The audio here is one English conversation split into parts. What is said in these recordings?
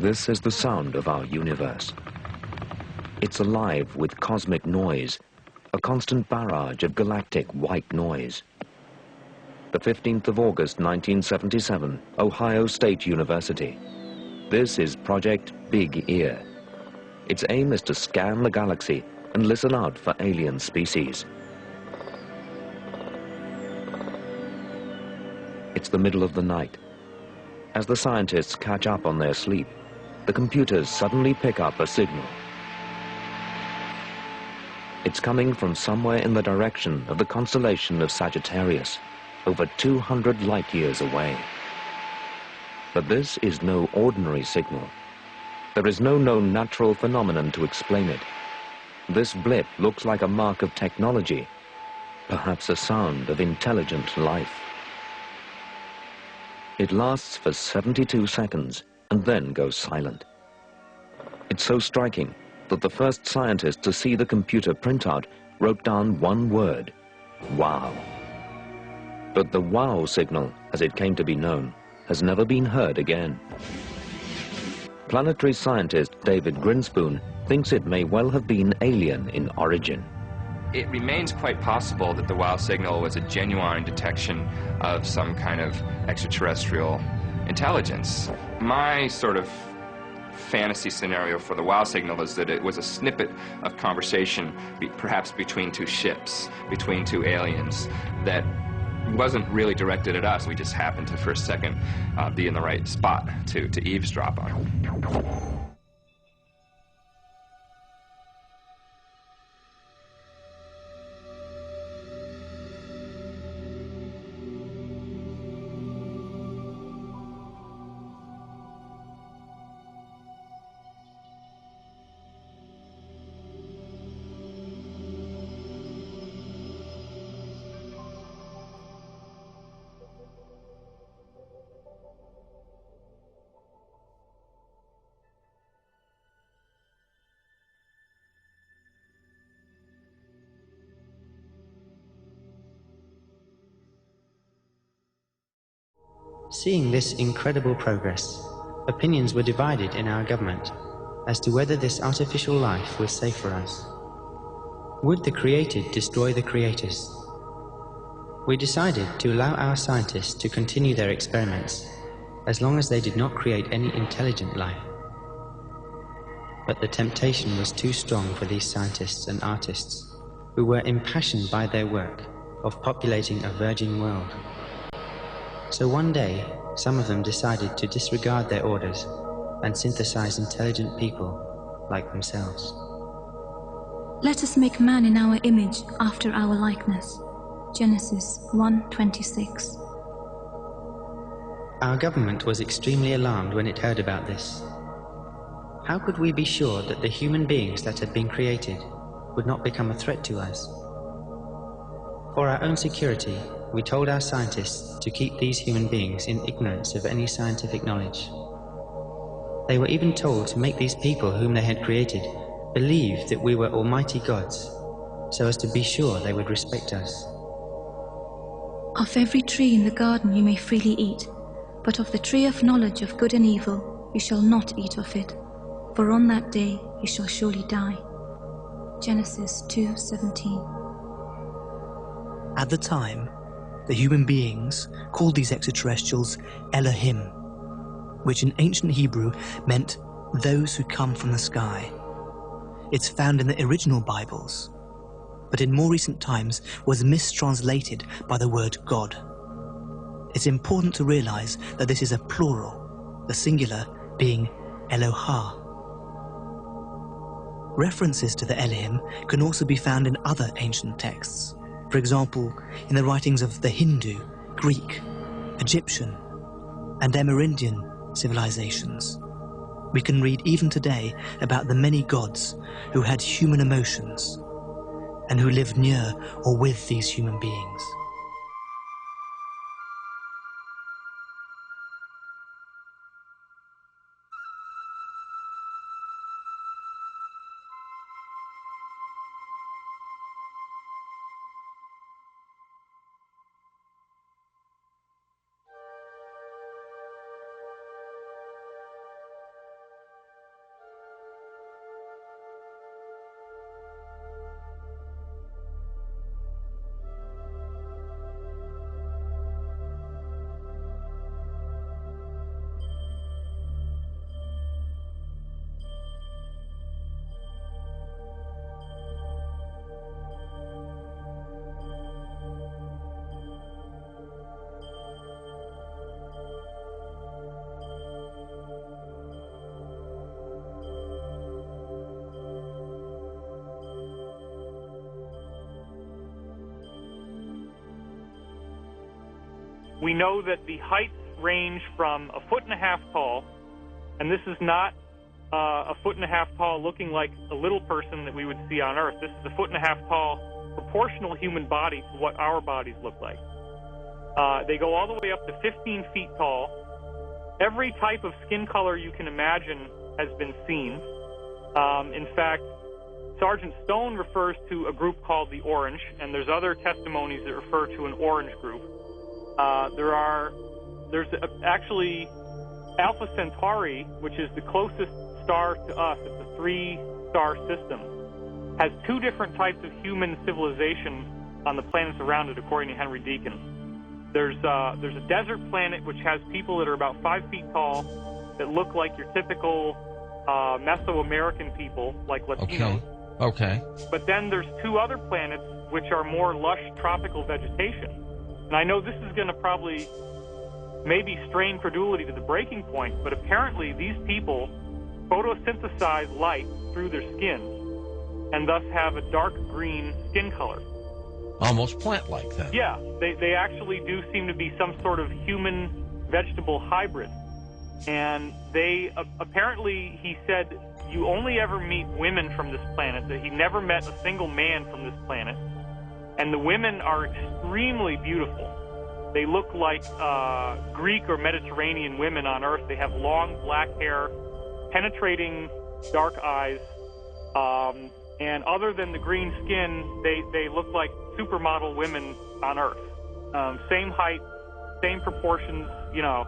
This is the sound of our universe. It's alive with cosmic noise, a constant barrage of galactic white noise. The 15th of August, 1977, Ohio State University. This is Project Big Ear. Its aim is to scan the galaxy and listen out for alien species. It's the middle of the night. As the scientists catch up on their sleep, the computers suddenly pick up a signal. It's coming from somewhere in the direction of the constellation of Sagittarius, over 200 light years away. But this is no ordinary signal. There is no known natural phenomenon to explain it. This blip looks like a mark of technology, perhaps a sound of intelligent life. It lasts for 72 seconds and then goes silent. It's so striking that the first scientist to see the computer printout wrote down one word: wow. But the wow signal, as it came to be known, has never been heard again. Planetary scientist David Grinspoon thinks it may well have been alien in origin. It remains quite possible that the wow signal was a genuine detection of some kind of extraterrestrial intelligence. My sort of fantasy scenario for the wow signal is that it was a snippet of conversation, perhaps between two ships, between two aliens, that wasn't really directed at us. We just happened to, for a second, be in the right spot to eavesdrop on. Seeing this incredible progress, opinions were divided in our government as to whether this artificial life was safe for us. Would the created destroy the creators? We decided to allow our scientists to continue their experiments as long as they did not create any intelligent life. But the temptation was too strong for these scientists and artists, who were impassioned by their work of populating a virgin world. So one day, some of them decided to disregard their orders and synthesize intelligent people like themselves. Let us make man in our image, after our likeness. Genesis 1:26. Our government was extremely alarmed when it heard about this. How could we be sure that the human beings that had been created would not become a threat to us? For our own security, we told our scientists to keep these human beings in ignorance of any scientific knowledge. They were even told to make these people whom they had created believe that we were almighty gods, so as to be sure they would respect us. Of every tree in the garden you may freely eat, but of the tree of knowledge of good and evil you shall not eat of it, for on that day you shall surely die. Genesis 2:17. At the time, the human beings called these extraterrestrials Elohim, which in ancient Hebrew meant those who come from the sky. It's found in the original Bibles, but in more recent times was mistranslated by the word God. It's important to realize that this is a plural, the singular being Elohah. References to the Elohim can also be found in other ancient texts. For example, in the writings of the Hindu, Greek, Egyptian, and Amerindian civilizations. We can read even today about the many gods who had human emotions and who lived near or with these human beings. We know that the heights range from 1.5 feet tall, and this is not 1.5 feet tall looking like a little person that we would see on Earth. This is 1.5 feet tall proportional human body to what our bodies look like. They go all the way up to 15 feet tall. Every type of skin color you can imagine has been seen. In fact, Sergeant Stone refers to a group called the Orange, and there's other testimonies that refer to an orange group. There's actually Alpha Centauri, which is the closest star to us. It's a 3-star system. Has 2 different types of human civilization on the planets around it, according to Henry Deacon. There's a desert planet which has people that are about 5 feet tall that look like your typical Mesoamerican people, like Latinos. Okay. But then there's 2 other planets which are more lush tropical vegetation. And I know this is going to probably maybe strain credulity to the breaking point, but apparently these people photosynthesize light through their skin and thus have a dark green skin color. Almost plant-like, then. Yeah, they actually do seem to be some sort of human-vegetable hybrid. And they, apparently, he said, you only ever meet women from this planet, that he never met a single man from this planet. And the women are extremely beautiful. They look like Greek or Mediterranean women on Earth. They have long black hair, penetrating dark eyes, and other than the green skin, they look like supermodel women on Earth. Same height, same proportions, you know.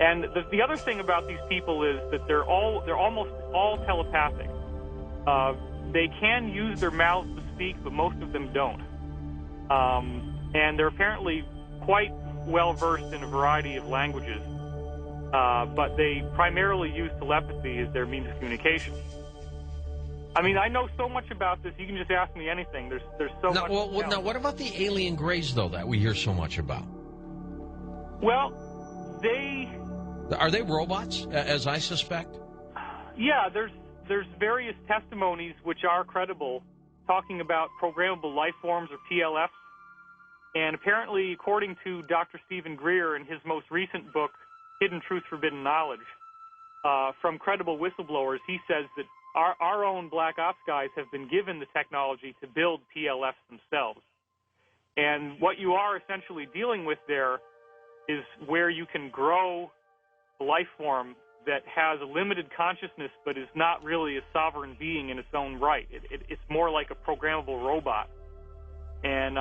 And the other thing about these people is that they're almost all telepathic. They can use their mouths to speak, but most of them don't. And they're apparently quite well versed in a variety of languages, but they primarily use telepathy as their means of communication. I mean, I know so much about this. You can just ask me anything. There's so much. Now, what about the alien grays, though, that we hear so much about? Well, are they robots, as I suspect? Yeah, there's various testimonies which are credible, talking about programmable life forms, or PLFs. And apparently, according to Dr. Stephen Greer in his most recent book, Hidden Truth, Forbidden Knowledge, from credible whistleblowers, he says that our own Black Ops guys have been given the technology to build PLFs themselves. And what you are essentially dealing with there is where you can grow a life form that has a limited consciousness but is not really a sovereign being in its own right. It's more like a programmable robot. And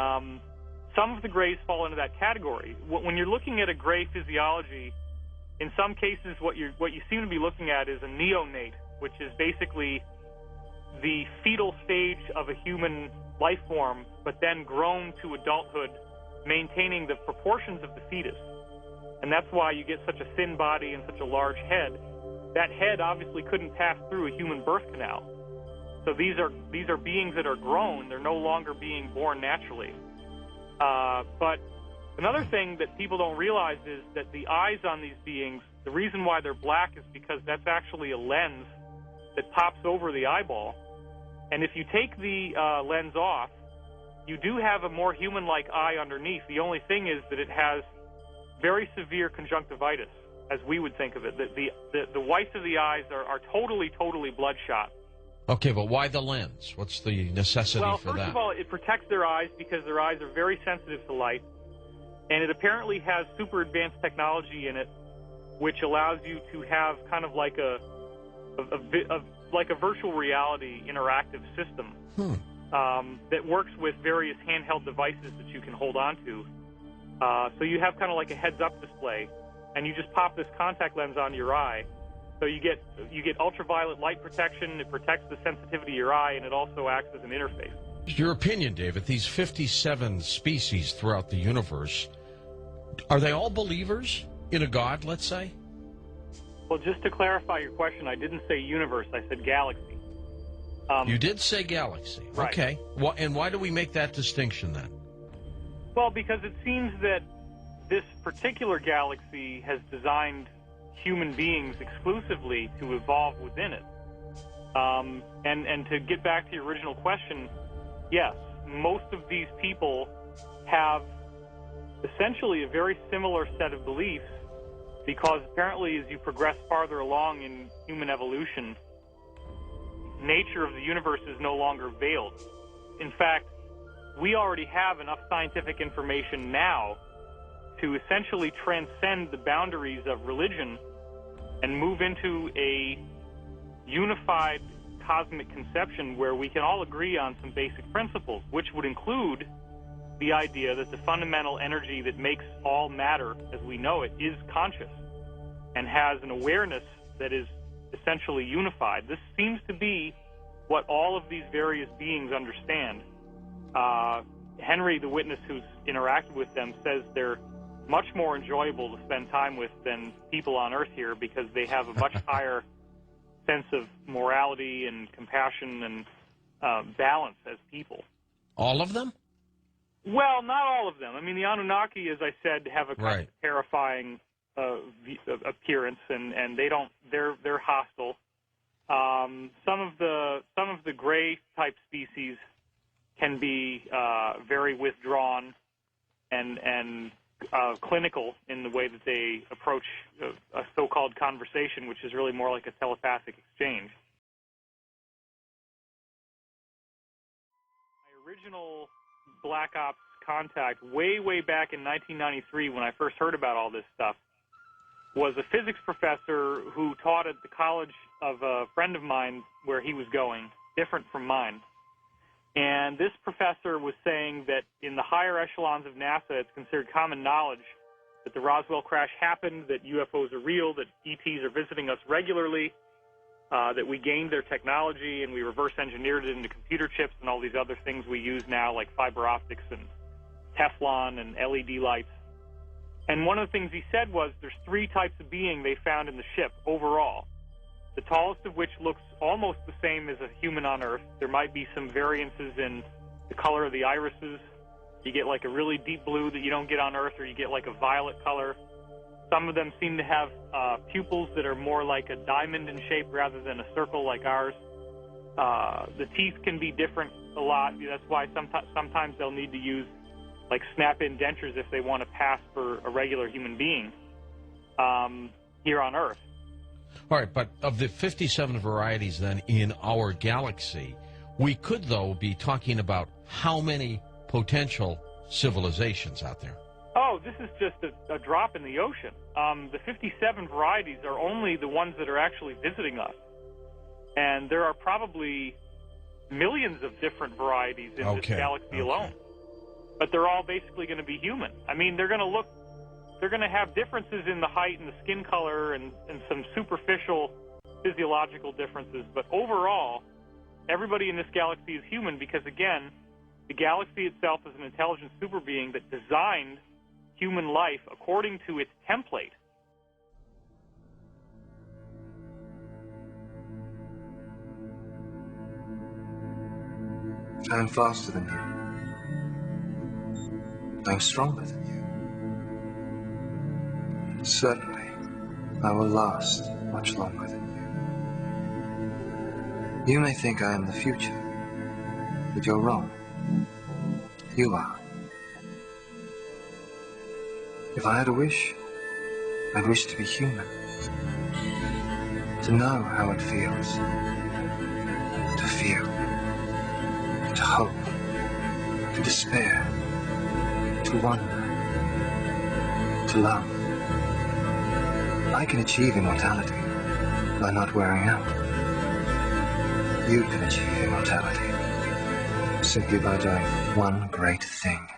some of the grays fall into that category. When you're looking at a gray physiology, in some cases what you seem to be looking at is a neonate, which is basically the fetal stage of a human life form, but then grown to adulthood, maintaining the proportions of the fetus. And that's why you get such a thin body and such a large head. That head obviously couldn't pass through a human birth canal. So these are beings that are grown. They're no longer being born naturally. But another thing that people don't realize is that the eyes on these beings, the reason why they're black is because that's actually a lens that pops over the eyeball. And if you take the lens off, you do have a more human-like eye underneath. The only thing is that it has very severe conjunctivitis, as we would think of it. The whites of the eyes are totally bloodshot. Okay, but why the lens? What's the necessity for that? Well, first of all, it protects their eyes because their eyes are very sensitive to light. And it apparently has super advanced technology in it, which allows you to have kind of like a virtual reality interactive system that works with various handheld devices that you can hold on to. So you have kind of like a heads-up display, and you just pop this contact lens onto your eye. So you get ultraviolet light protection. It protects the sensitivity of your eye, and it also acts as an interface. Your opinion, David, these 57 species throughout the universe, are they all believers in a God, let's say? Well, just to clarify your question, I didn't say universe. I said galaxy. You did say galaxy. Right. Okay. Well, and why do we make that distinction then? Well, because it seems that this particular galaxy has designed human beings exclusively to evolve within it. And to get back to your original question, yes, most of these people have essentially a very similar set of beliefs, because apparently as you progress farther along in human evolution, nature of the universe is no longer veiled. In fact, we already have enough scientific information now to essentially transcend the boundaries of religion and move into a unified cosmic conception where we can all agree on some basic principles, which would include the idea that the fundamental energy that makes all matter as we know it is conscious and has an awareness that is essentially unified. This seems to be what all of these various beings understand. Henry, the witness who's interacted with them, says they're much more enjoyable to spend time with than people on Earth here, because they have a much higher sense of morality and compassion and balance as people. All of them? Well, not all of them. I mean, the Anunnaki, as I said, have a kind of terrifying appearance, and they're hostile. Some of the gray type species can be very withdrawn and clinical in the way that they approach a so-called conversation, which is really more like a telepathic exchange. My original Black Ops contact way back in 1993, when I first heard about all this stuff, was a physics professor who taught at the college of a friend of mine where he was going, different from mine. And this professor was saying that in the higher echelons of NASA, it's considered common knowledge that the Roswell crash happened, that UFOs are real, that ETs are visiting us regularly, that we gained their technology and we reverse engineered it into computer chips and all these other things we use now, like fiber optics and Teflon and LED lights. And one of the things he said was there's three types of being they found in the ship overall, the tallest of which looks almost the same as a human on Earth. There might be some variances in the color of the irises. You get like a really deep blue that you don't get on Earth, or you get like a violet color. Some of them seem to have pupils that are more like a diamond in shape rather than a circle like ours. The teeth can be different a lot. That's why sometimes they'll need to use like snap-in dentures if they want to pass for a regular human being here on Earth. All right, but of the 57 varieties then in our galaxy, we could, though, be talking about how many potential civilizations out there? Oh, this is just a drop in the ocean. The 57 varieties are only the ones that are actually visiting us. And there are probably millions of different varieties in this galaxy alone. But they're all basically going to be human. I mean, they're going to have differences in the height and the skin color and some superficial physiological differences. But overall, everybody in this galaxy is human because, again, the galaxy itself is an intelligent super being that designed human life according to its template. I'm faster than you. I'm stronger than you. Certainly, I will last much longer than you. You may think I am the future, but you're wrong. You are. If I had a wish, I'd wish to be human. To know how it feels. To feel. To hope. To despair. To wonder. To love. I can achieve immortality by not wearing out. You can achieve immortality simply by doing one great thing.